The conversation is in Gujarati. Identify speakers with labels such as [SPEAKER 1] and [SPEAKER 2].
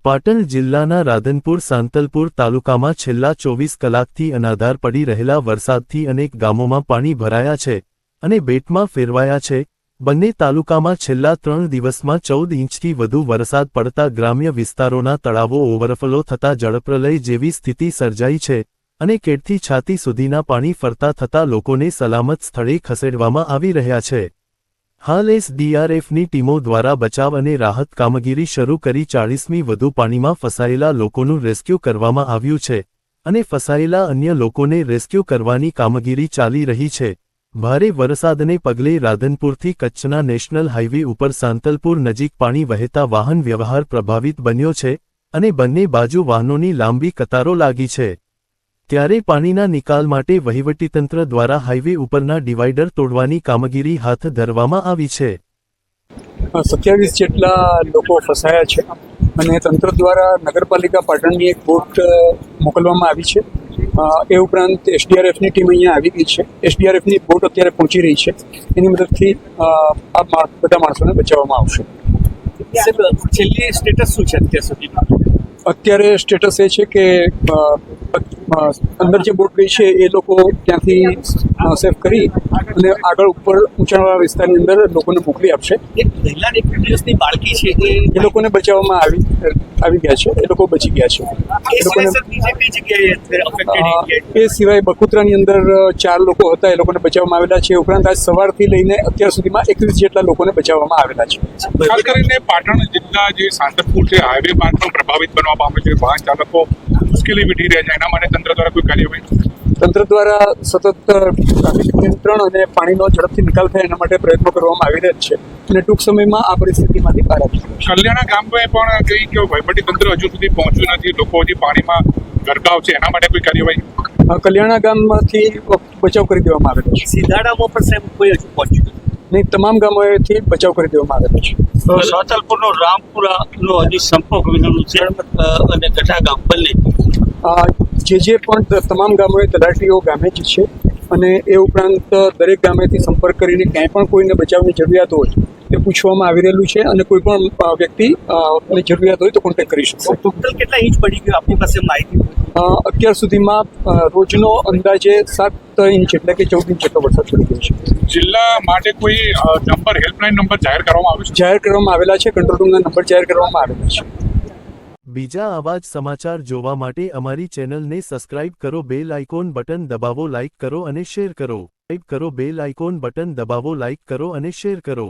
[SPEAKER 1] પાટણ જિલ્લાના રાધનપુર સાંતલપુર તાલુકામાં છેલ્લા 24 કલાકથી અનાધાર પડી રહેલા વરસાદથી અનેક ગામોમાં પાણી ભરાયા છે અને બેટમાં ફેરવાયા છે। બંને તાલુકામાં છેલ્લા 3 દિવસમાં 14 ઇંચથી વધુ વરસાદ પડતા ગ્રામ્ય વિસ્તારોના તળાવો ઓવરફ્લો થતા જળપ્રલય જેવી સ્થિતિ સર્જાઈ છે અને કેડથી છાતી સુધીના પાણી ફરતા થતા લોકોને સલામત સ્થળે ખસેડવામાં આવી રહ્યા છે। હાલ એસડીઆરએફની ટીમો દ્વારા બચાવ અને રાહત કામગીરી શરૂ કરી 40મી વધુ પાણીમાં ફસાયેલા લોકોનું રેસ્ક્યુ કરવામાં આવ્યું છે અને ફસાયેલા અન્ય લોકોને રેસ્ક્યુ કરવાની કામગીરી ચાલી રહી છે। ભારે વરસાદને પગલે રાધનપુરથી કચ્છના નેશનલ હાઈવે ઉપર સાંતલપુર નજીક પાણી વહેતા વાહન વ્યવહાર પ્રભાવિત બન્યો છે અને બંને બાજુ વાહનોની લાંબી કતારો લાગી છે। ત્યારે પાણીના નિકાલ માટે વહીવટીતંત્ર દ્વારા હાઈવે ઉપરના ડિવાઈડર તોડવાની કામગીરી હાથ ધરવામાં આવી છે।
[SPEAKER 2] 27 જેટલા લોકો ફસાયા છે અને તંત્ર દ્વારા નગરપાલિકા પાટણની એક બોટ મોકલવામાં આવી છે। એ ઉપરાંત એસડીઆરએફની ટીમ અહીંયા આવી ગઈ છે। એસડીઆરએફની બોટ અત્યારે પહોંચી રહી છે, એની મદદથી આ બધા માણસોને બચાવવામાં આવશે।
[SPEAKER 3] છેલ્લી સ્ટેટસ શું છે અત્યાર સુધીમાં?
[SPEAKER 2] અત્યારે સ્ટેટસ એ છે કે અંદર જે બોટ ગઈ છે એ લોકો ત્યાંથી સેફ કરી અને આગળ ઉપર ઊંચાણવાળા વિસ્તારની અંદર લોકોને મોકલી આપશે।
[SPEAKER 3] એક મહિલા 1 દિવસની બાળકી છે
[SPEAKER 2] એ લોકોને બચાવવામાં આવી ગયા છે, એ લોકો બચી ગયા છે। એ લોકોને એ સિવાય બકુતરાની અંદર 4 લોકો હતા, એ લોકોને બચાવવામાં આવેલા છે। ઉપરાંત આજ સવારથી લઈને અત્યાર સુધીમાં 21 જેટલા લોકોને બચાવવામાં આવેલા છે।
[SPEAKER 4] ખાસ કરીને પાટણ જિલ્લા જે સાંતલપુર છે હાઈવે માર્ગ પણ પ્રભાવિત બનવા પામે છે, વાહન ચાલકો મુશ્કેલી વેઠી રહ્યા છે, એના માટે તંત્ર દ્વારા કોઈ કાર્યવાહી?
[SPEAKER 2] તંત્ર દ્વારા સતત ટ્રાફિક નિયંત્રણ અને પાણીનો ઝડપથી નિકાલ થાય એના માટે પ્રયત્નો કરવામાં આવી રહ્યા છે અને ટૂંક સમયમાં આ પરિસ્થિતિમાંથી બહાર આવશે।
[SPEAKER 4] કલ્યાણા ગામમાં પણ કહી કે વહીવટીતંત્ર હજુ સુધી પહોંચ્યું નથી, લોકો હજી પાણીમાં ગરકાવ છે, એના માટે કોઈ કાર્યવાહી?
[SPEAKER 2] કલ્યાણા ગામમાંથી બચાવ કરી દેવામાં આવેલો છે।
[SPEAKER 3] સીધાડામાં પણ સાહેબ કોઈ હજુ પહોંચ્યું નથી
[SPEAKER 2] નહીં, તમામ ગામોએથી બચાવ કરી દેવામાં આવેલો છે।
[SPEAKER 3] સાંતલપુરનો રામપુરાનો હજી સંપર્ક વિનાનું છે અને ગઢા ગામ બંને
[SPEAKER 2] જે પણ તમામ ગામોએ તલાટીઓ ગામે જ છે અને એ ઉપરાંત દરેક ગામેથી સંપર્ક કરીને ક્યાંય પણ કોઈને બચાવની જરૂરિયાત હોય એ પૂછવામાં આવી રહેલું છે અને કોઈ પણ વ્યક્તિની જરૂરિયાત હોય તો કોન્ટેક્ટ કરી શકશે।
[SPEAKER 3] ટોટલ કેટલા ઇંચ પડી ગયું આપની પાસે માહિતી?
[SPEAKER 2] અત્યાર સુધીમાં રોજનો અંદાજે 7 ઇંચ એટલે કે 14 ઇંચ જેટલો વરસાદ પડી ગયો છે।
[SPEAKER 4] જિલ્લા માટે કોઈ નંબર, હેલ્પલાઇન નંબર જાહેર કરવામાં આવ્યો છે?
[SPEAKER 2] જાહેર કરવામાં આવેલા છે, કંટ્રોલ રૂમના નંબર જાહેર કરવામાં આવેલા છે।
[SPEAKER 1] બીજા આવા જ સમાચાર જોવા માટે અમારી ચેનલને સબસ્ક્રાઇબ કરો, બેલ આઇકોન બટન દબાવો, લાઇક કરો અને શેર કરો। બેલ આઇકોન બટન દબાવો, લાઇક કરો અને શેર કરો।